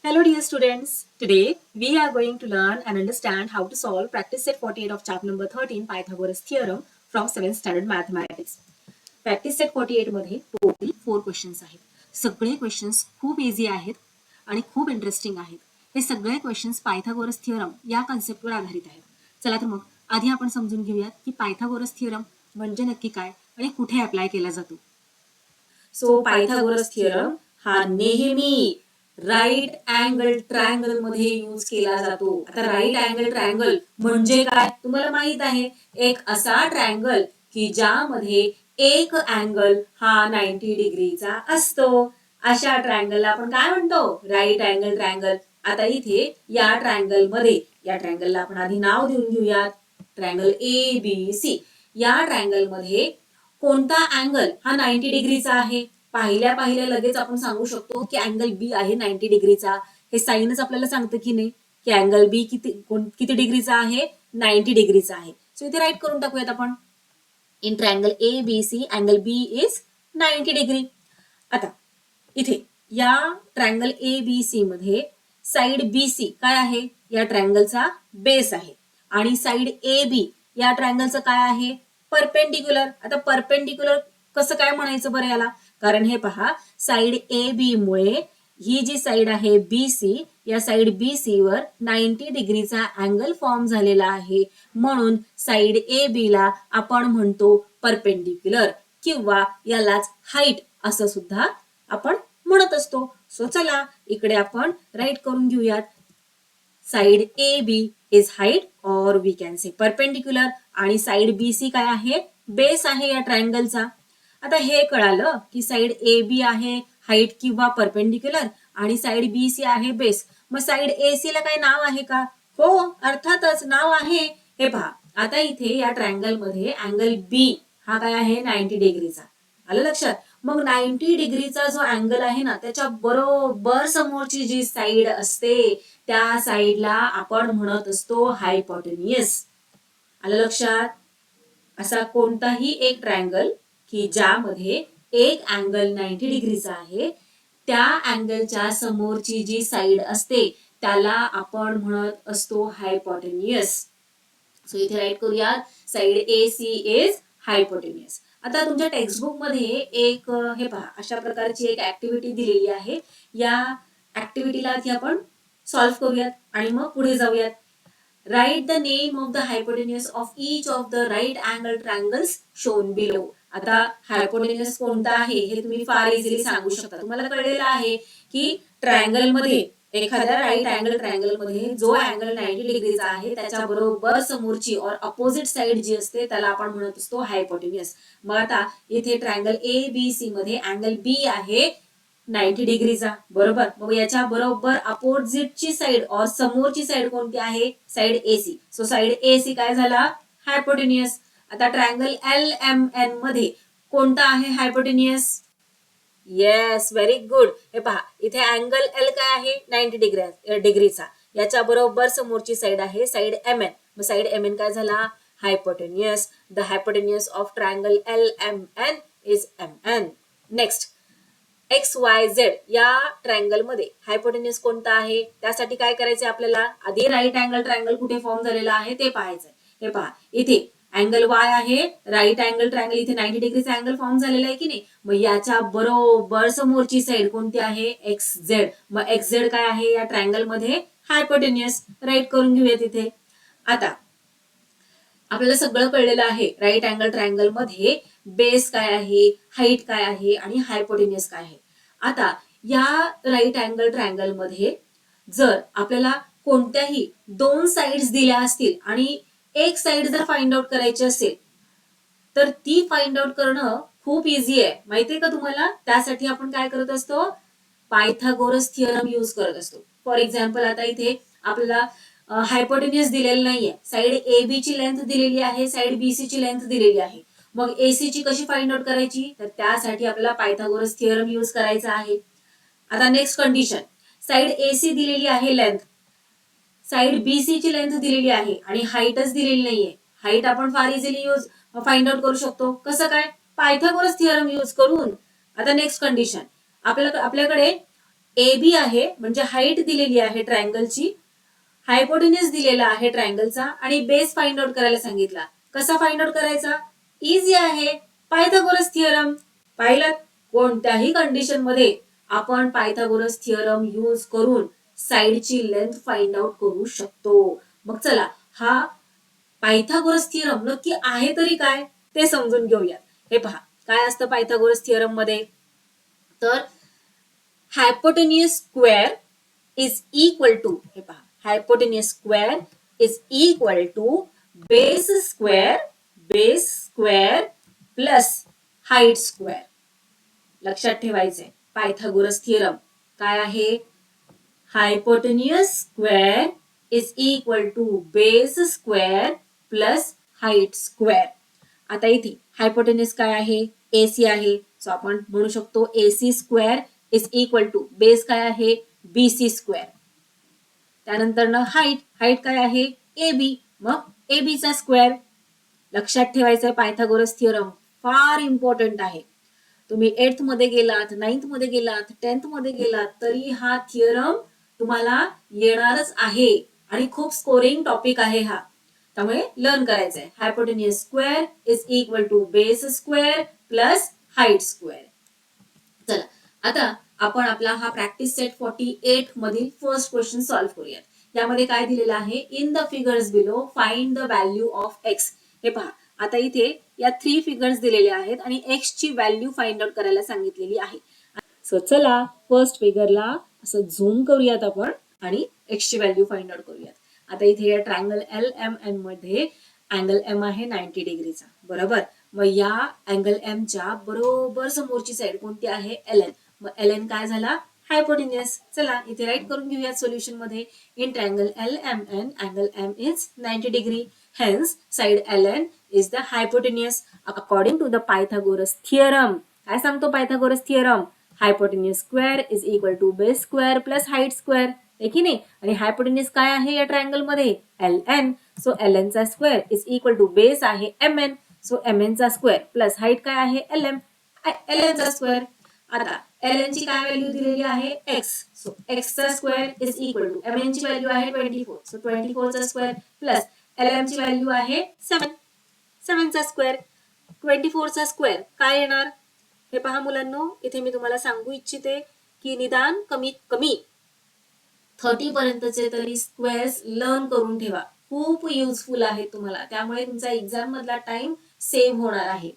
Hello dear students, today we are going to learn and understand how to solve practice set 48 of chapter number 13 Pythagoras theorem from 7th standard mathematics. Practice set 48 मध्ये total 4 questions आहेत. सगळे questions खूप easy आहेत आणि खूप interesting आहेत. हे सगळे क्वेश्चन्स पायथागोरस थिअरम या कन्सेप्टवर आधारित आहेत. चला तर मग आधी आपण समजून घेऊयात की पायथागोरस थिअरम म्हणजे नक्की काय आणि कुठे अप्लाय केला जातो. सो पायथागोरस थिअरम हा नेहमी राईट अँगल ट्रायंगल मध्ये यूज केला जातो. आता राईट अँगल ट्रायंगल म्हणजे काय तुम्हाला माहित आहे, एक असा ट्रायंगल की ज्यामध्ये एक अँगल हा 90 डिग्रीचा असतो. अशा ट्रायंगलला आपण काय म्हणतो, राईट अँगल ट्रायंगल. आता इथे या ट्रायंगलला आपण आधी नाव देऊन घेऊयात, ट्रायंगल ABC. या ट्रायंगल मध्ये कोणता अँगल हा 90 डिग्रीचा आहे. पाहिल्या लगेच आपण सांगू शकतो की अँगल बी आहे 90 डिग्रीचा. हे साइनच आपल्याला सांगतं की नाही की अँगल बी किती डिग्रीचा आहे, 90 डिग्रीचा आहे. सो इथे राईट करून टाकूयात आपण, in triangle ABC angle b is 90 degree. आता इथे या ट्रायंगल ABC मध्ये साइड BC काय आहे, या ट्रायंगलचा बेस आहे, आणि साइड AB या ट्रायंगलचं काय आहे, परपेंडिक्युलर. आता परपेंडिक्युलर कसं काय म्हणायचं बरं याला, कारण हे पहा, साइड AB मुळे ही जी साइड आहे BC, या साइड BC वर 90 डिग्रीचा अँगल फॉर्म झालेला आहे. म्हणून साइड AB ला आपण म्हणतो परपेंडिक्युलर, किंवा यालाच हाईट असं सुद्धा आपण म्हणत असतो. सो चला इकडे आपण राईट करून घेऊयात, साइड AB इज हाईट और वी कॅन से परपेंडिक्युलर, आणि साइड BC काय आहे, बेस आहे या ट्रायंगलचा. आता हे कळालं की साइड AB आहे हाईट किंवा परपेंडिक्युलर, आणि साइड BC आहे बेस. मग साइड AC ला काही नाव आहे का? हो, अर्थातच नाव आहे. हे पहा, आता इथे या ट्रायंगल मध्ये अँगल बी हा काय आहे, 90 डिग्रीचा. आलं लक्षात? मग 90 डिग्रीचा जो अँगल आहे ना, त्याच्या बरोबर समोरची जी साइड असते त्या साइडला आपण म्हणत असतो हायपोटेन्युअस. आलं लक्षात? असा कोणताही एक ट्रायंगल की ज्यामध्ये एक अँगल 90 डिग्रीचा आहे, त्या अँगलच्या समोरची जी साइड असते त्याला आपण म्हणत असतो हायपोटेन्युअस. सो इथे राईट करूयात, साइड AC इज हायपोटेन्युअस. आता तुमच्या टेक्स्टबुक मध्ये एक हे पहा, अशा प्रकारची एक ऍक्टिव्हिटी दिलेली आहे. या ऍक्टिव्हिटीला आधी आपण सॉल्व्ह करूयात आणि मग पुढे जाऊयात. Write the name of the hypotenuse of each of the right angle triangles shown below. आता हायपोटेन्युअस कोणता आहे हे तुम्ही फार इझिली सांगू शकता. तुम्हाला कळलेलं आहे की ट्रायंगल मध्ये, एखाद्या राईट अँगल ट्रायंगल मध्ये जो अँगल 90 डिग्रीचा आहे त्याच्या बरोबर समोरची और अपोजिट साइड जी असते त्याला आपण म्हणत असतो हायपोटेन्युअस. मग आता इथे ट्रायंगल ABC मध्ये अँगल बी आहे 90 डिग्रीचा, बरोबर. मग याच्या बरोबर अपोजिटची साइड और समोरची साइड कोणती आहे, side AC. So side AC काय झाला, हायपोटेन्युअस. आता ट्रायंगल LMN मध्ये कोणता आहे हायपोटेन्युअस? Yes, very good. हे पहा, इथे अँगल L काय आहे, 90 डिग्रीचा. याच्या बरोबर समोरची साइड आहे साइड MN. मग साइड MN काय झाला, hypotenuse. The hypotenuse of triangle LMN is MN. Next, XYZ या ट्रायंगल मध्ये हायपोटेन्युअस कोणता आहे, त्यासाठी काय करायचंय आपल्याला, आधी राईट अँगल ट्रायंगल कुठे फॉर्म झालेला आहे ते पाहायचंय. हे पहा, इथे अँगल Y आहे, राईट अँगल ट्रायंगल, इथे 90 डिग्रीचा अँगल फॉर्म झालेला आहे की नाही. मग याच्या बरोबर समोरची साइड कोणती आहे, XZ. मग XZ काय आहे या ट्रायंगल मध्ये, हायपोटेन्युअस. राईट करून घेऊया तिथे. आता आपल्याला सगळं कळलेलं आहे, राईट अँगल ट्रायंगल मध्ये बेस काय आहे, हाईट काय आहे आणि हायपोटेन्युअस काय आहे. आता या राईट अँगल ट्रायंगल मध्ये जर आपल्याला कोणत्याही दोन साइड्स दिल्या असतील आणि एक साइड जर फाइंड आउट करायची असेल तर ती फाइंड आउट करणं खूप इझी आहे, माहितीये का तुम्हाला. त्यासाठी आपण काय करत असतो, पायथागोरस थिअरम यूज करत असतो. फॉर एक्झाम्पल, आता इथे आपल्याला हायपोटेन्युअस दिलेलं नाहीये, साइड AB ची लेंथ दिलेली आहे, साइड BC ची लेंथ दिलेली आहे. मग AC ची कशी फाइंड आउट करायची, तर त्यासाठी आपल्याला पायथागोरस थिअरम यूज करायचा आहे. आता नेक्स्ट कंडिशन, साइड AC दिलेली आहे लेंथ, साइड BC ची लेंथ दिलेली आहे आणि हाईटच दिलेली नाहीये. हाईट आपण फार इझिली फाइंड आउट करू शकतो. कसं काय, पायथागोरस थिअरम यूज करून. आता नेक्स्ट कंडिशन, आपल्याकडे AB आहे म्हणजे हाईट दिलेली आहे ट्रायंगलची, हायपोटेन्यूज दिलेला आहे ट्रायंगलचा आणि बेस फाइंड आउट करायला सांगितला. कसा फाइंड आउट करायचा? इझी आहे, पायथागोरस थिअरम. पाहिलं, कोणत्याही कंडिशन मध्ये आपण पायथागोरस थिअरम यूज करून साइडची लेंथ फाइंड आउट करू शकतो. मग चला, हा पायथागोरस थिअरम नक्की आहे तरी काय ते समजून घेऊयात. हे पहा, काय असतं पायथागोरस थिअरम मध्ये? तर hypotenuse square is equal to, हे पहा, hypotenuse square is equal to base square plus height square. लक्षात ठेवायचंय, पायथागोरस थिअरम काय आहे? Hypotenuse square is equal to base square plus height square. आता इथे हायपोटेन्यूज काय आहे? AC आहे. सो आपण म्हणू शकतो AC square is equal to base काय आहे? BC square. त्यानंतर हाईट काय आहे? AB, मग AB चा स्क्वेअर. लक्षात ठेवायचंय, पायथागोरस थिअरम फार इम्पॉर्टंट आहे. तुम्ही 8th मध्ये गेलात, 9th मध्ये गेलात, 10th मध्ये गेलात तरी हा थिअरम तुम्हाला येणारच आहे आणि खूप स्कोरिंग टॉपिक आहे हा. त्यामुळे लर्न करायचंय. Hypotenuse square is equal to base square plus height square. चला, आता आपण आपला हा प्रॅक्टिस सेट 48 मधील फर्स्ट क्वेश्चन सॉल्व्ह करूयात. यामध्ये काय दिलेलं आहे? In the figures below find the value of x. हे पहा, आता इथे या 3 फिगर्स दिलेल्या आहेत आणि एक्स ची व्हॅल्यू फाइंड आउट करायला सांगितलेली आहे. सो चला, फर्स्ट फिगरला असं झूम करूयात आपण आणि एक्स ची व्हॅल्यू फाइंड आउट करूयात. आता इथे या ट्रायंगल LMN मध्ये अँगल M आहे 90 डिग्रीचा, बरोबर. मग या अँगल M च्या बरोबर समोरची साइड कोणती आहे? LN. मग LN काय झाला? हायपोटेन्यूज. चला, इथे राईट करून घेऊयात सोल्युशन मध्ये. In triangle LMN angle M is 90 degree. Hence, side LN is the hypotenuse according to the Pythagoras theorem. काय सांगतो Pythagoras theorem? Hypotenuse square is equal to base square plus height square, आहे की नाही? आणि हायपोटेन्यूज काय आहे या ट्रायंगल मध्ये? LN. सो LN चा square is equal to base आहे MN. सो MN चा स्क्वेअर प्लस हाईट काय आहे? LM. LN चा स्क्वेअर. आता LN ची काय व्हॅल्यू दिलेली आहे? X. सो X चा square is equal to MN ची व्हॅल्यू आहे 24. सो 24 चा स्क्वेअर प्लस LM ची व्हॅल्यू आहे 7. 7 चा स्क्वेअर. 24 चा स्क्वेअर काय येणार? हे पहा मुलांनो, इथे मी तुम्हाला सांगू इच्छिते की निदान कमीत कमी 30 पर्यंतचे तरी स्क्वेअर्स लर्न करून ठेवा. खूप युजफुल आहे तुम्हाला, त्यामुळे तुमचा एक्झाम मधला टाइम सेव्ह होणार आहे.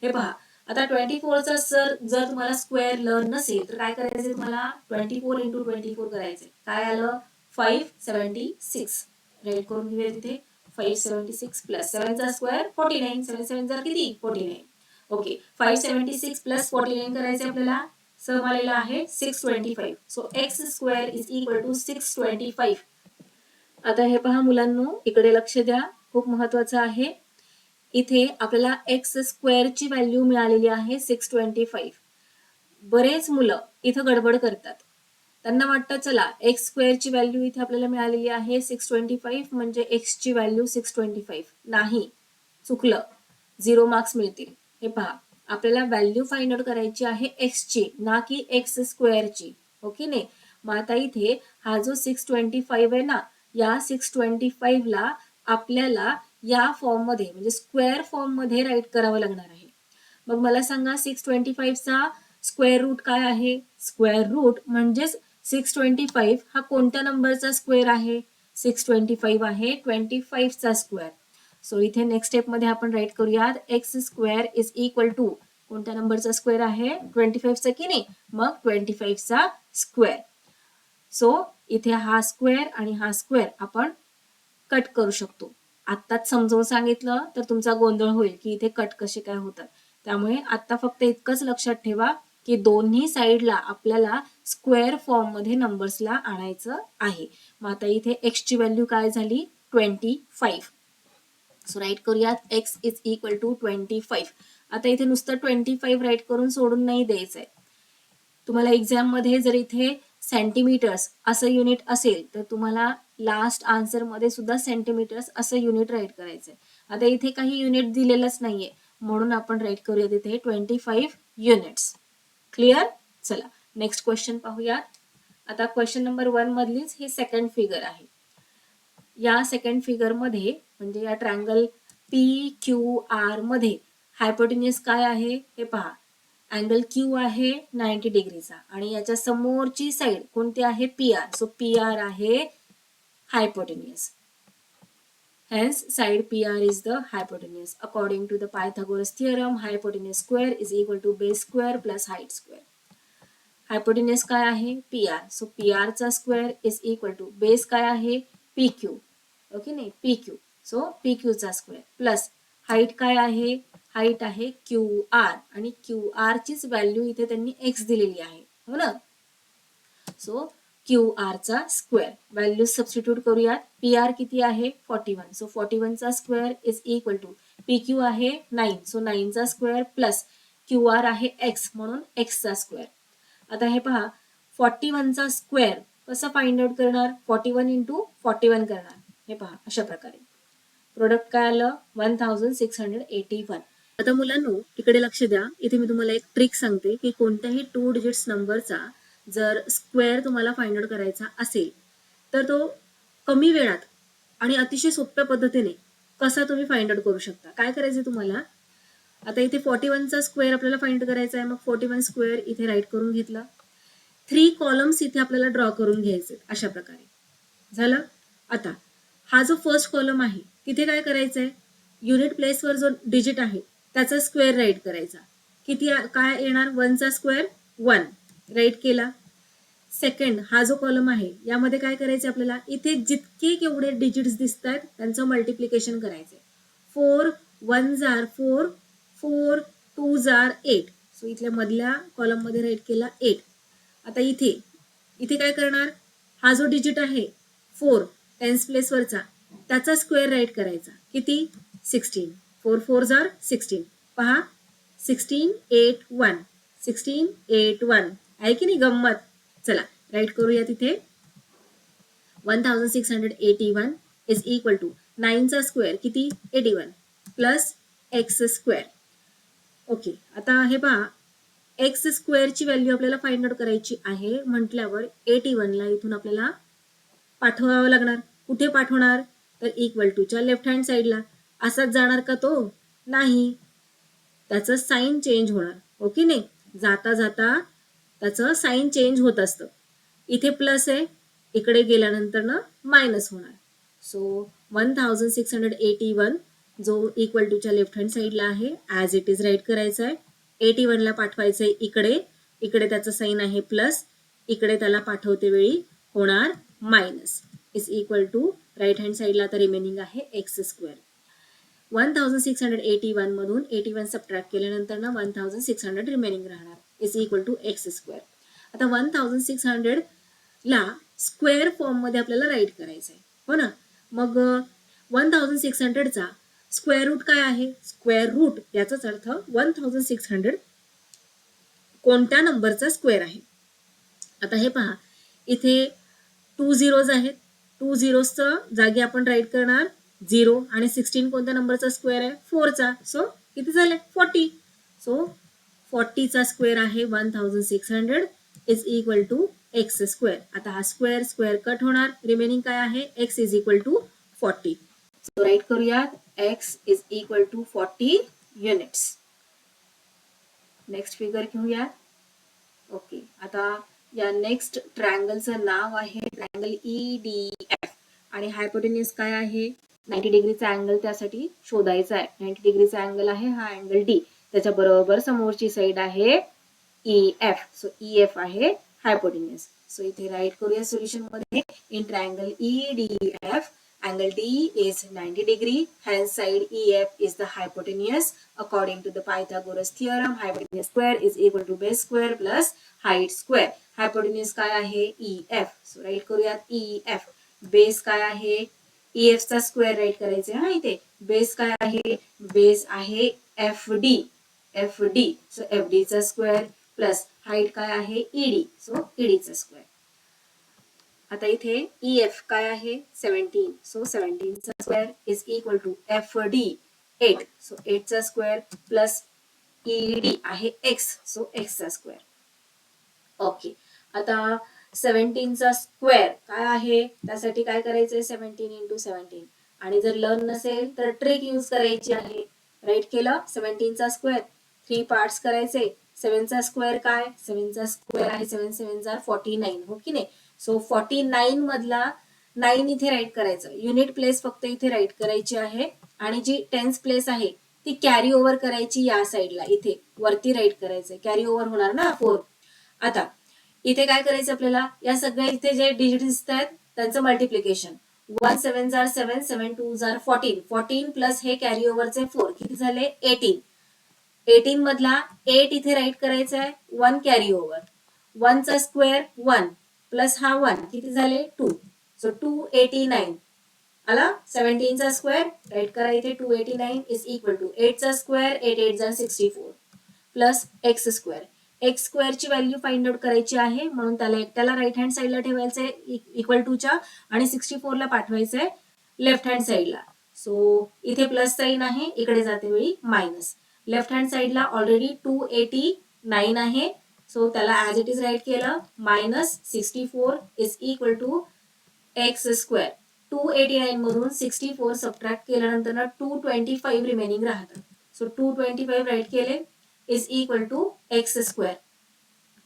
हे पहा, आता 24 चा जर तुम्हाला स्क्वेअर लर्न नसेल तर काय करायचे? तुम्हाला 24 इंटू 24 करायचे. काय आलं? 576. राईट करून घेऊया तिथे. 576 प्लस 7 चा स्क्वेअर 49. 7 7 जार किती? 49. ओके, 576 प्लस 49 करायचे आपल्याला. सम आलेला आहे 625. So x square is equal to 625. आता हे पहा मुलांनो, इकडे लक्ष द्या, खूप महत्वाचं आहे. इथे आपल्याला एक्स स्क्वेअरची व्हॅल्यू मिळालेली आहे 625. बरेच मुलं इथं गडबड करतात. त्यांना वाटतं चला एक्स स्क्वेअरची व्हॅल्यू इथे आपल्याला मिळालेली आहे 625 म्हणजे एक्स ची व्हॅल्यू 625. नाही, चुकलं, 0 मार्क्स मिळतील. हे पहा, आपल्याला व्हॅल्यू फाइंड आउट करायची आहे एक्स ची, ना की एक्स स्क्वेअरची. ओके नाही? मग आता इथे हा जो 625 आहे ना, या 625 ला आपल्याला या फॉर्म मध्ये म्हणजे स्क्वेअर फॉर्म मध्ये राईट करावं लागणार आहे. मग मला सांगा 625 चा स्क्वेअर रूट काय आहे? स्क्वेअर रूट म्हणजेच 625 हा कोणत्या नंबरचा स्क्वेअर आहे? 625 आहे 25 चा स्क्वेअर. सो इथे नेक्स्ट स्टेप मध्ये आपण राईट करूयात x square is equal to कोणत्या नंबरचा स्क्वेअर आहे? 25 चा की नाही? मग 25 चा स्क्वेअर. सो इथे हा स्क्वेअर आणि हा स्क्वेअर आपण कट करू शकतो. आत्ताच समजावून सांगितलं तर तुमचा गोंधळ होईल की इथे कट कसे काय होतात. त्यामुळे आता फक्त इतकंच लक्षात ठेवा की दोन्ही साईडला आपल्याला स्क्वेअर फॉर्म मध्ये नंबर्सला आणायचं आहे. मग आता इथे एक्स ची व्हॅल्यू काय झाली? 25. सो राईट करूयात एक्स इज इक्वल टू 25. आता इथे नुसतं 25 राईट करून सोडून नाही द्यायचंय. तुम्हाला एक्झाम मध्ये जर इथे सेंटीमीटर्स असं युनिट असेल तर तुम्हाला लास्ट आन्सर मध्ये सुद्धा सेंटीमीटर्स असं युनिट राईट करायचंय. आता इथे काही युनिट दिलेलंच नाहीये म्हणून आपण राईट करूया तिथे 25 युनिट्स. क्लिअर? चला नेक्स्ट क्वेश्चन पाहूयात. आता क्वेश्चन नंबर 1 मधलीच ही सेकंड फिगर आहे. या सेकंड फिगर मध्ये म्हणजे या ट्रायंगल PQR मध्ये हायपोटेन्यूज काय आहे हे पहा. अँगल Q आहे 90 डिग्रीचा आणि याच्या समोरची साइड कोणती आहे PR. सो PR आहे hypotenuse. Hence, side PR is the hypotenuse. According to the Pythagoras theorem, hypotenuse square is equal to base square plus height square. Hypotenuse काय आहे PR. So PR चा square is equal to base काय आहे PQ. Okay नाही PQ. So PQ चा square plus height काय आहे, height आहे QR आणि QR चीच व्हॅल्यू इथे त्यांनी x दिलेली आहे हो ना. सो QR चा स्क्वेअर व्हॅल्यू सबस्टिट्यूट करूयात. PR किती आहे 41. सो 41 चा square is equal to PQ आहे 9. सो 9 चा स्क्वेअर प्लस QR आहे x म्हणून x चा स्क्वेअर. आता हे पहा 41 चा स्क्वेअर कसा फाइंड आउट करणार, 41 इंटू 41 करणार. हे पहा अशा प्रकारे प्रोडक्ट काय आलं 1681. आता मुलांनो इकडे लक्ष द्या. इथे मी तुम्हाला एक ट्रिक सांगते की कोणत्याही 2 डिजिट्स नंबरचा जर स्क्वेअर तुम्हाला फाइंड आउट करायचा असेल तर तो कमी वेळात आणि अतिशय सोप्या पद्धतीने कसा तुम्ही फाइंड आउट करू शकता. काय करायचं तुम्हाला, आता इथे 41 चा स्क्वेअर आपल्याला फाइंड करायचा आहे. मग 41 स्क्वेअर इथे राईट करून घेतला. 3 कॉलम्स इथे आपल्याला ड्रॉ करून घ्यायचे अशा प्रकारे. झालं. आता हा जो फर्स्ट कॉलम आहे तिथे काय करायचंय, युनिट प्लेसवर जो डिजिट आहे त्याचा स्क्वेअर राईट करायचा. किती काय येणार 1 चा स्क्वेअर 1 राईट केला. सेकंड हा जो कॉलम आहे यामध्ये काय करायचं आपल्याला, इथे जितके केवढे डिजिट्स दिसत आहेत त्यांचं मल्टिप्लिकेशन करायचंय. 4 1 जार 4 4 2 जार 8. सो इथल्या मधल्या कॉलम मध्ये राईट केला 8. आता इथे इथे काय करणार, हा जो डिजिट आहे 4 टेन्स प्लेसवरचा त्याचा स्क्वेअर राईट करायचा. किती 16. 4 4 जार 16. पहा 16 8 1 16 8 1 आहे की नाही गंमत. चला राईट करूया. तिथे 1681 इज इक्वल टू 9 चा स्क्वेअर किती 81 प्लस एक्स स्क्वेअर. ओके. आता हे पहा एक्स स्क्वेअरची व्हॅल्यू आपल्याला फाइंड आउट करायची आहे म्हटल्यावर 81 ला इथून आपल्याला पाठवावं लागणार. कुठे पाठवणार तर इक्वल टूच्या लेफ्ट हँड साईडला. असाच जाणार का तो, नाही, त्याचं साईन चेंज होणार. ओके नाही, जाता जाता त्याचं साईन चेंज होत असतं. इथे प्लस आहे, इकडे गेल्यानंतर ना मायनस होणार. सो 1681 जो इक्वल टूच्या लेफ्ट हँड साईडला आहे ॲज इट इज राईट करायचा आहे. 81 ला पाठवायचं आहे इकडे, इकडे त्याचं साईन आहे प्लस, इकडे त्याला पाठवते वेळी होणार minus. Is equal to right hand साईडला आता रिमेनिंग आहे एक्स स्क्वेअर. 1681 मधून 81 सबट्रॅक्ट केल्यानंतर ना 1600 रिमेनिंग राहणार is equal to x square. आता 1600 ला स्क्वेअर फॉर्म मध्ये आपल्याला राईट करायचं आहे हो ना. मग 1600 चा स्क्वेअर रूट काय आहे, स्क्वेअर रूट याचाच अर्थ 1600 कोणत्या नंबरचा स्क्वेअर आहे. आता हे पहा इथे 2 झिरोज आहेत. 2 झिरोजचा जागी आपण राईट करणार 0 आणि 16 कोणत्या नंबरचा स्क्वेअर आहे 4 चा. सो किती झाले 40. सो 40 चा स्क्वेअर आहे 1600 is equal to x square. आता हा स्क्वेअर स्क्वेअर कट होणार, रिमेनिंग काय आहे X is equal to 40. So write करूयात X is equal to 40 units. Next figure घेऊया. ओके. आता या नेक्स्ट ट्रायंगलचं नाव आहे ट्रायंगल EDF आणि हायपोटेन्यूज काय आहे 90 डिग्रीचा अँगल त्यासाठी शोधायचा आहे. 90 डिग्रीचा अँगल आहे हा अँगल D, त्याच्या बरोबर समोरची साइड आहे EF. सो EF आहे हायपोटेन्यूज. सो इथे राईट करूया सोल्युशन मध्ये. In triangle EDF angle D is 90 degree, hence side EF is the hypotenuse. According to the Pythagoras theorem, hypotenuse square is equal to base square plus height square. Hypotenuse काय आहे EF. So right करूयात EF. Base काय आहे EF चा square right करायचे हा इथे. Base काय आहे, बेस आहे FD. FD. सो FD चा स्क्वेअर प्लस हाईट काय आहे ED. सो ED चा स्क्वेअर. आता इथे EF काय आहे 17. सो 17 चा square is equal to FD 8. So 8 चा स्क्वेअर प्लस ED आहे x. सो x चा स्क्वेअर. ओके. आता 17चा स्क्वेअर काय आहे, त्यासाठी काय करायचंय 17 इंटू 17. आणि जर लर्न नसेल तर ट्रिक यूज करायची आहे. राईट केलं 17चा स्क्वेअर 3 पार्ट्स करायचे. 7चा स्क्वेअर काय, 7चा स्क्वेअर आहे 7 7 जार 49 हो की नाही. सो 49 मधला 9 इथे राईट करायचं. युनिट प्लेस फक्त इथे राईट करायची आहे आणि जी टेन्स प्लेस आहे ती कॅरी ओव्हर करायची या साईडला, इथे वरती राईट करायचंय. कॅरी ओव्हर होणार ना 4. आता इथे काय करायचं आपल्याला, या सगळ्या इथे जे डिजिट दिसत आहेत त्यांचं मल्टिप्लिकेशन. 1 7 जार 7 7 2 जार 14 14 प्लस हे कॅरी ओव्हरचे 4 किती झाले 18. 18 मधला 8 इथे राईट करायचा आहे. 1 कॅरी ओव्हर. 1 चा स्क्वेअर 1 प्लस हा 1 किती झाले 2. सो 289 आला. 17चा स्क्वेअर राईट करा इथे 289 इज इक्वल टू 8 चा स्क्वेअर 8 8 जार 64 प्लस एक्स स्क्वेअर. एक्स स्क्वेअरची व्हॅल्यू फाइंड आउट करायची आहे म्हणून त्याला एकट्याला राईट हँड साईडला ठेवायचंय इक्वल टूच्या आणि 64 ला पाठवायचंय लेफ्ट हँड साईडला. सो इथे प्लस साईन आहे, इकडे जाते वेळी मायनस. लेफ्ट हँड साईडला ऑलरेडी 289 आहे. सो त्याला ऍज इट इज राईट केलं. Minus 64 is equal to x square. 289 मधून 64 सबट्रॅक्ट केल्यानंतर ना 225 रिमेनिंग राहतात. सो 225 राईट केले is equal to x square.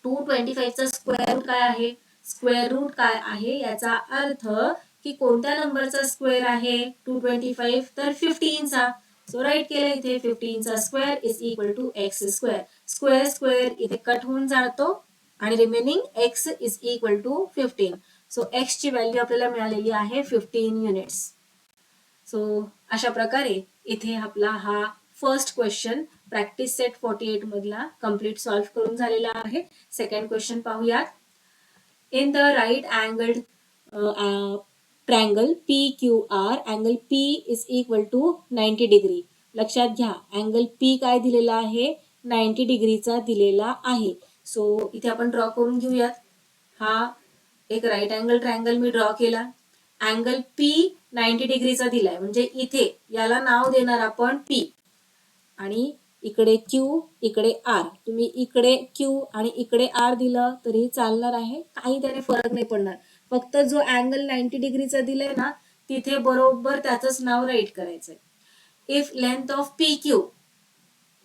225 चा स्क्वेअर रूट काय आहे, स्क्वेअर रूट काय आहे याचा अर्थ की कोणत्या नंबरचा स्क्वेअर आहे 225, तर 15चा. सो राईट केलं इथे 15चा square is equal to x square. Square square इथे कट होऊन जातो आणि remaining X is equal to 15. So X ची व्हॅल्यू आपल्याला मिळालेली आहे 15 युनिट्स. सो अशा प्रकारे इथे आपला हा फर्स्ट क्वेश्चन प्रॅक्टिस सेट 48 मधला कम्प्लीट सॉल्व्ह करून झालेला आहे. सेकंड क्वेश्चन पाहूयात. In the right angled triangle PQR angle P is equal to 90 degree. लक्षात घ्या अँगल P काय दिलेला आहे 90 डिग्रीचा दिलेला आहे. सो इथे आपण ड्रॉ करून घेऊयात. हा एक राईट अँगल ट्रायंगल मी ड्रॉ केला. अँगल P 90 डिग्रीचा दिलाय म्हणजे इथे याला नाव देणार आपण P आणि इकडे Q इकडे R. तुम्ही इकडे Q आणि इकडे R दिलं तरी चालणार आहे, काही त्याने फरक नाही पडणार. फक्त जो अँगल 90 डिग्रीचा दिलाय ना तिथे बरोबर त्याचंच नाव राईट करायचंय. If length of PQ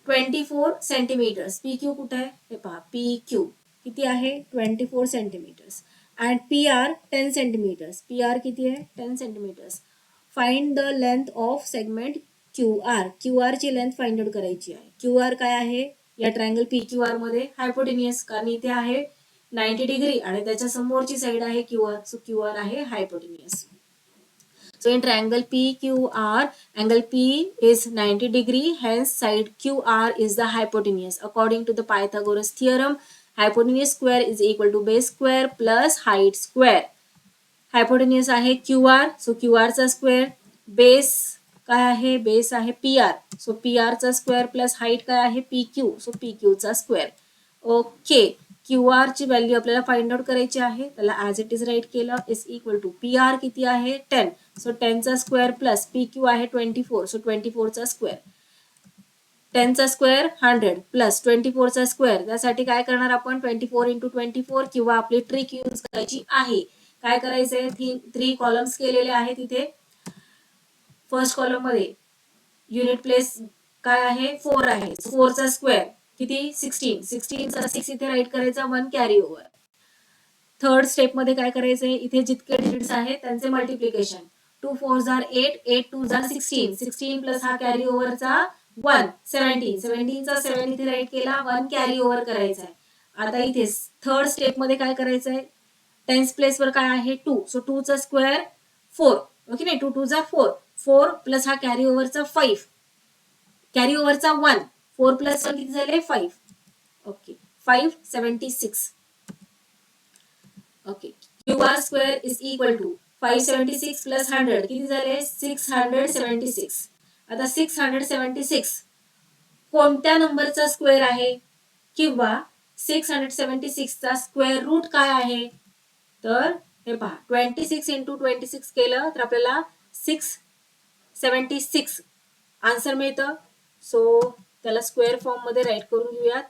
24 centimetres. PQ कुठे आहे हे पहा. PQ किती आहे 24 centimetres and PR 10 centimetres. PR किती आहे 10 centimetres. Find the length of segment QR. QR ची लेंथ फाइंड आउट करायची आहे. QR काय आहे या ट्रायंगल PQR मध्ये हायपोटेनियस, कारण इथे आहे 90 डिग्री आणि त्याच्या समोरची साइड आहे QR. सो QR आहे hypotenuse. So in triangle PQR, angle P is 90 degree, hence side QR is the hypotenuse. According to the Pythagoras theorem, hypotenuse square is equal to base square plus height square. Hypotenuse आहे QR, so QR चा square. Base काय आहे, base आहे PR, so PR चा square plus height काय आहे PQ, so PQ चा square. Okay, QR ची व्हॅल्यू आपल्याला फाइंड आउट करायची आहे. त्याला ऍज इट इज राईट केलं इज इक्वल टू PR किती आहे 10, सो 10 चा स्क्वेअर प्लस PQ आहे 24, सो 24 चा स्क्वेअर. 10 चा स्क्वेअर 100 प्लस 24 चा स्क्वेअर. त्यासाठी काय करणार आपण 24 इंटू 24 किंवा आपली ट्रिक यूज करायची आहे. काय करायचंय 3 कॉलम्स केलेले आहेत इथे. फर्स्ट कॉलम मध्ये युनिट प्लेस काय आहे 4 आहे. 4 चा स्क्वेअर किती 16, 16 चा 6 इथे राईट करायचा 1 कॅरी ओव्हर. थर्ड स्टेप मध्ये काय करायचंय इथे जितके डिजिट्स आहेत त्यांचे मल्टिप्लिकेशन. 2 4 जार 8, 8 2 जार 16, 16 प्लस हा कॅरी ओव्हरचा 1 17, 17 चा 7 इथे राईट केला 1 कॅरी ओव्हर करायचा आहे. आता इथे थर्ड स्टेप मध्ये काय करायचंय टेन्स प्लेस वर काय आहे 2, सो 2 चा स्क्वेअर 4. ओके नाही 2 2 जार 4, 4 प्लस हा कॅरी ओव्हरचा 5, कॅरी ओव्हरचा 1, 4 प्लस 1 किती झाले 5. Okay 576. Okay QR square is equal to 576 plus 100 किती झाले 676. आता 676 कोणत्या नंबरचा स्क्वेअर आहे किंवा 676 चा स्क्वेअर रूट काय आहे, तर हे पहा 26 इंटू 26 केलं तर आपल्याला 676 आन्सर मिळतं. सो त्याला स्क्वेअर फॉर्म मध्ये राईट करून घेऊयात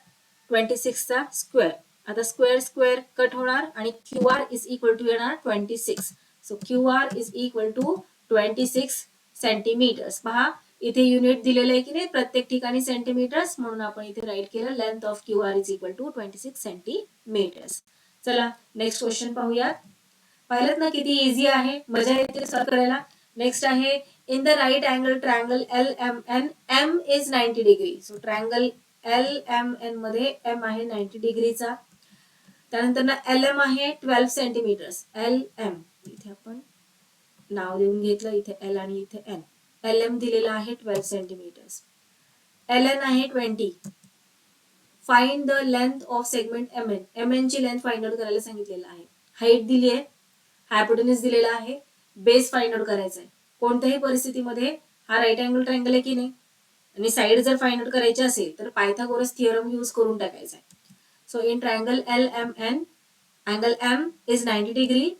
26 चा स्क्वेअर आता स्क्वेअर स्क्वेअर कट होणार आणि q r is equal to येणार 26. So q r is equal to 26 centimetres. पहा इथे युनिट दिलेलं आहे की नाही प्रत्येक ठिकाणी सेंटीमीटर्स, म्हणून आपण इथे राईट केलं length of q r is equal to 26 centimetres. चला नेक्स्ट क्वेश्चन पाहूयात. पाहिलं ना किती इझी आहे, मजा येते सॉल्व करायला. नेक्स्ट आहे in the right angle triangle L M N M is 90 degree. So triangle L M N मध्ये एम आहे 90 डिग्रीचा. त्यानंतर ना एल एम आहे 12 सेंटीमीटर्स. एल एम इथे आपण नाव देऊन घेतलं, इथे एल आणि इथे एन. एल एम दिलेला आहे 12 सेंटीमीटर्स. एल एन आहे 20. Find the length of segment M N. M N ची लेंथ फाइंड आउट करायला सांगितलेलं आहे. हाईट दिली आहे, हायपोटेन्यूज दिलेला आहे, बेस फाइंड आउट करायचा आहे. कोणत्याही परिस्थितीमध्ये हा राईट अँगल ट्रायंगल आहे की नाही, आणि साइड जर फाइंड आउट करायची असेल तर पायथागोरस थिअरम यूज करून टाकायचा आहे. So in triangle L M N angle M is 90 degree,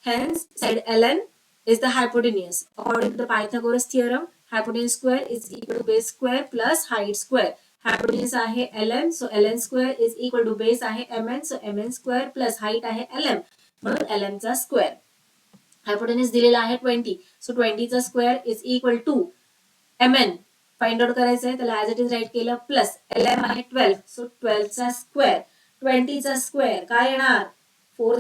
hence side LN is the hypotenuse. According to the Pythagoras theorem, hypotenuse square is equal to base square plus height square. Hypotenuse आहे LN, so LN square is equal to base आहे MN, so MN square plus height आहे LM, म्हणून LM चा square. Hypotenuse दिलेला आहे 20, so 20 चा square is equal to MN. Find out करायचं आहे, त्याला ऍज इट इज राईट केलं, प्लस LM आहे 12, so 12 चा स्क्वेअर. 20 चा स्क्वेअर काय येणार, 2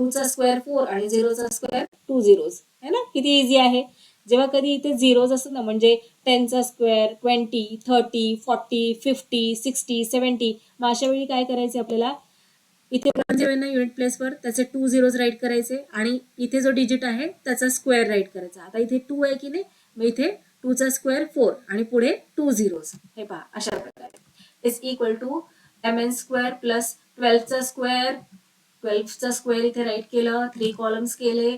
चा स्क्वेअर 4 आणि 0 चा स्क्वेअर 2 झिरोज है ना. किती इझी आहे. जेव्हा कधी इथे झिरोज असतात ना, म्हणजे 10 चा स्क्वेअर 20, 30, 40, 50, 60, 70, मग अशा वेळी काय करायचे आपल्याला, इथे ना युनिट प्लेसवर त्याचे 2 झिरोज राईट करायचे आणि इथे जो डिजिट आहे त्याचा स्क्वेअर राईट करायचा. आता इथे 2 आहे की नाही, मग इथे 2 चा स्क्वेअर 4 आणि पुढे 2 झिरोज. हे पहा अशा प्रकारे is equal to M N square plus 12 चा स्क्वेअर. 12 चा स्क्वेअर इथे राईट केलं, 3 कॉलम्स केले.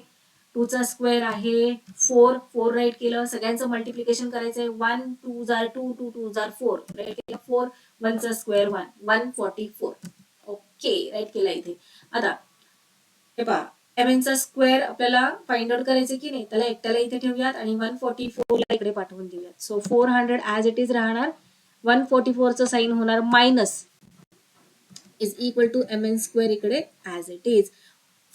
2 चा स्क्वेअर आहे 4 राईट केलं. सगळ्यांचं मल्टिप्लिकेशन करायचंय. 1 2 जार 2 2 2 जार 4 राईट केलं. 4 1 चा स्क्वेअर 1 144. ओके राईट केला इथे. आता हे पहा एम एन चा स्क्वेअर आपल्याला फाइंड आउट करायचं की नाही, त्याला एकट्याला इथे ठेवूयात आणि 144 ला इकडे पाठवून देऊयात. सो 400 ऍज इट इज राहणार. 144 चं साइन होणार minus is equal to M N square इकडे ऍज इट इज.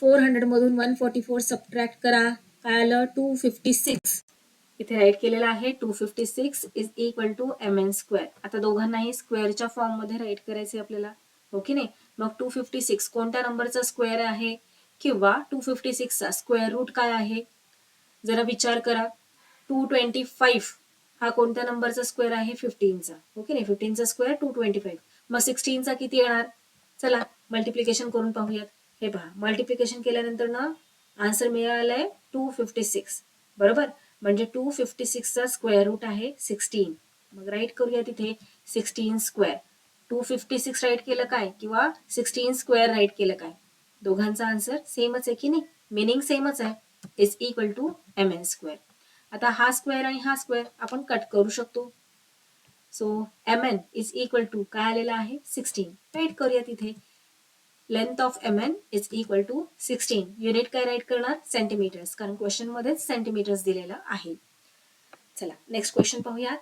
400 मधून 144 सबट्रॅक्ट करा, काय आलं 256. इथे राईट केलेलं आहे 256 is equal to M N square. आता दोघांनाही स्क्वेअरच्या फॉर्म मध्ये राईट करायचे आपल्याला, हो की नाही. मग 256 कोणत्या नंबरचा स्क्वेअर आहे किंवा 256 चा स्क्वेअर रूट काय आहे, जरा विचार करा. 225 हा कोणत्या नंबरचा स्क्वेअर आहे, 15 चा, ओके नाही. 15 चा स्क्वेअर 225. मग 16 चा किती येणार, चला मल्टिप्लिकेशन करून पाहूयात. हे पहा मल्टिप्लिकेशन केल्यानंतर ना आन्सर मिळालाय 256 बरोबर. म्हणजे 256 चा स्क्वेअर रूट आहे 16. मग राईट करूया तिथे 16 स्क्वेअर. 256 राईट केलं काय किंवा 16 स्क्वेअर राईट केलं काय, दोघांचा आन्सर सेमच आहे की नाही, मिनिंग सेमच आहे. Is equal to M N square. आता हा स्क्वेअर आणि हा स्क्वेअर आपण कट करू शकतो. So M N is equal to काय आलेला आहे 16. राईट करूया तिथे. Length of M N is equal to 16. Unit काय राईट करणार, सेंटीमीटर्स, कारण क्वेश्चन मध्येच सेंटीमीटर्स दिलेलं आहे. चला नेक्स्ट क्वेश्चन पाहूयात.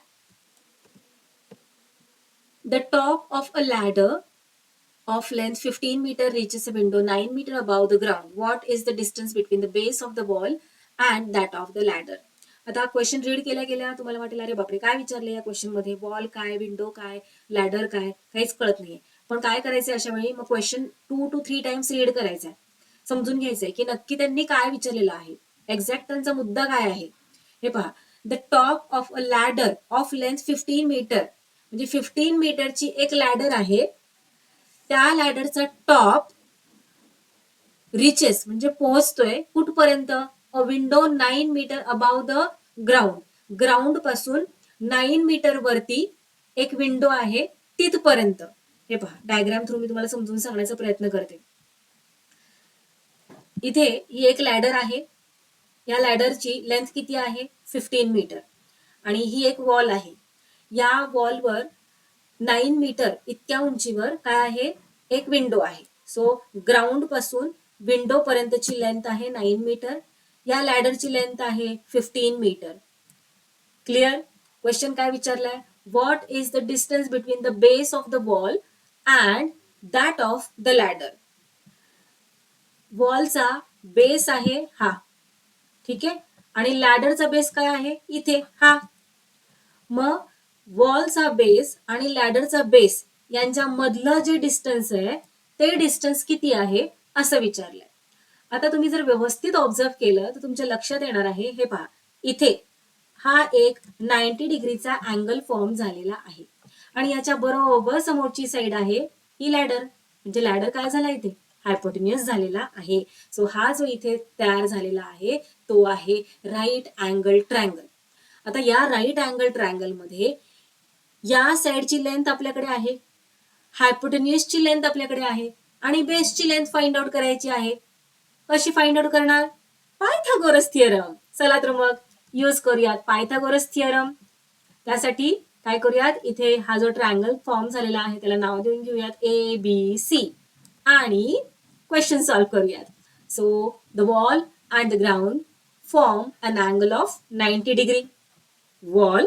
The top of a ladder of length 15 meter reaches a window 9 meter above the ground. What is the distance between the base of the wall and that of the ladder? आता question read केल्या गेल्या तुम्हाला वाटेल अरे बापरे काय विचारले या क्वेश्चन मध्ये, वॉल काय, विंडो काय, लॅडर काय, काहीच कळत नाहीये. पण काय करायचंय अशा वेळी, मग क्वेश्चन 2 to 3 टाइम्स रीड करायचंय, समजून घ्यायचंय की नक्की त्यांनी काय विचारलेलं आहे, एक्झॅक्ट त्यांचा मुद्दा काय आहे. हे पहा, the top of a ladder of length 15 metre, म्हणजे 15 मीटरची एक लॅडर आहे. त्या लॅडरचा टॉप रिचेस म्हणजे पोहोचतोय कुठपर्यंत, a window 9 metre above the ground. Ground पासून 9 मीटर वरती एक विंडो आहे तिथपर्यंत. हे पहा डायग्राम थ्रू मी तुम्हाला समजून सांगण्याचा प्रयत्न करते. इथे ही एक लॅडर आहे. या लॅडरची लेंथ किती आहे 15 मीटर आणि ही एक वॉल आहे. या वॉलवर 9 मीटर इतक्या उंचीवर काय आहे, एक विंडो आहे. सो ग्राउंड पासून विंडो पर्यंतची लेंथ आहे 9 मीटर. या लॅडरची लेंथ आहे 15 मीटर. क्लिअर. क्वेश्चन काय विचारलाय, what is the distance between the base of the wall and that of the ladder. वॉलचा बेस आहे हा, ठीक आहे, आणि लॅडरचा बेस काय आहे इथे हा. मग वॉलचा बेस आणि लॅडरचा बेस यांच्या मधलं जे डिस्टन्स आहे ते डिस्टन्स किती आहे असं विचारलंय. आता तुम्ही जर व्यवस्थित ऑब्झर्व केलं तर तुमच्या लक्षात येणार आहे, हे पहा इथे हा एक 90 डिग्रीचा अँगल फॉर्म झालेला आहे आणि याच्या बरोबर समोरची साइड आहे ही लॅडर, म्हणजे लॅडर काय झाला इथे हायपोटेन्युअस झालेला आहे. सो हा जो इथे तयार झालेला आहे तो आहे राईट अँगल ट्रायंगल. आता या राईट अँगल ट्रायंगल मध्ये या साइडची लेंथ आपल्याकडे आहे, हायपोटेन्युअसची लेंथ आपल्याकडे आहे आणि बेसची लेंथ फाइंड आउट करायची आहे. कशी फाइंड आउट करणार? Pythagoras theorem. चला तर मग यूज करूयात पायथागोरस थिअरम. त्यासाठी काय करूयात, इथे हा जो ट्रायंगल फॉर्म झालेला आहे त्याला नाव देऊन घेऊयात ABC आणि क्वेश्चन सॉल्व्ह करूयात. So the wall and the ground form an angle of 90 degree. Wall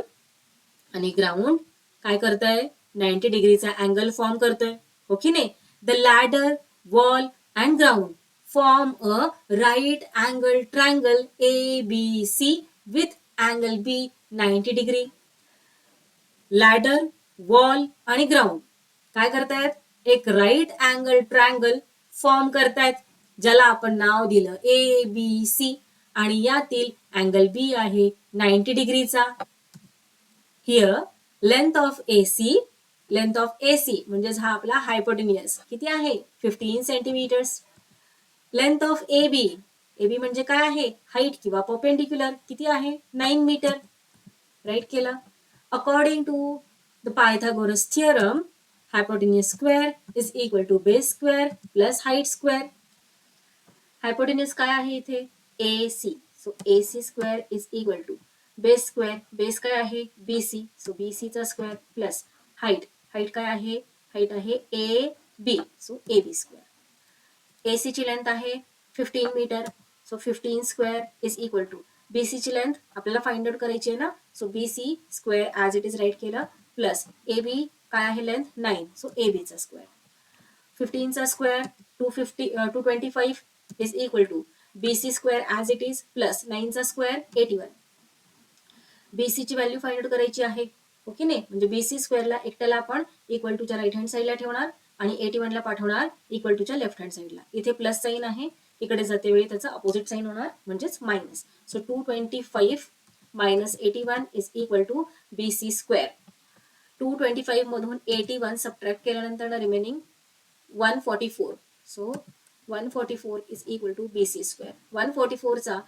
आणि ग्राउंड काय करतंय 90 डिग्रीचा अँगल फॉर्म करतोय, हो की नाही. The ladder, wall and ground form a right angle triangle ABC with angle B 90 degree. Ladder, wall आणि ground काय करतायत, एक राईट अँगल ट्रायंगल फॉर्म करतायत ज्याला आपण नाव दिलं ABC आणि यातील अँगल B आहे 90 डिग्रीचा. हिअर लेंथ ऑफ AC म्हणजेच हा आपला हायपोटेन्युअस किती आहे 15 सेंटीमीटर्स. लेंथ ऑफ AB म्हणजे काय आहे हाईट किंवा परपेंडिक्युलर किती आहे 9 मीटर. राईट केलं. According to the Pythagoras theorem hypotenuse square is equal to base square plus height square. Hypotenuse काय आहे इथे AC. So AC square is equal to base square, base काय आहे BC, सो BC चा square plus height, height काय आहे height आहे AB, so AB square. AC ची लेंथ आहे 15 metre, so 15 square is equal to BC ची length आपल्याला फाइंड आउट करायची आहे ना, so BC square as it is write केलं प्लस AB काय आहे लेंथ 9, सो AB चा स्क्वेअर. 15 चा square 225 is equal to BC square as it is plus 9 चा स्क्वेअर 81. BC ची व्हॅल्यू फाइंड आउट करायची आहे, ओके नाही, म्हणजे BC स्क्वेअरला एकट्याला आपण इक्वल टूच्या राईट हँड साईडला ठेवणार आणि 81 ला पाठवणार इक्वल टूच्या लेफ्ट हँड साईडला. इथे प्लस साईन आहे, इकडे जाते वेळी त्याचा अपोजिट साईन होणार म्हणजेच minus. So 225 minus 81 is equal to BC square. 225 मधून 81 सबट्रॅक्ट केल्यानंतर remaining 144. So 144 is equal to BC square. 144 चा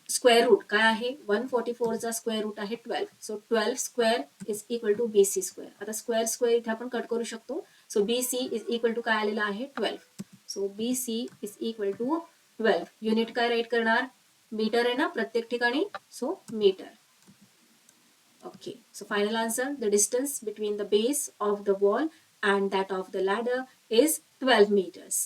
स्क्वेअर रूट काय आहे 144 चा स्क्वेअर रूट आहे 12, so 12 square is equal to BC square. आता स्क्वेअर स्क्वेअर इथे आपण कट करू शकतो, so BC is equal to काय आलेला आहे 12, so BC is equal to 12. Unit काय राईट करणार मीटर आहे ना प्रत्येक ठिकाणी, so metre. Okay, so final answer, the distance between the base of the wall and that of the ladder is 12 meters.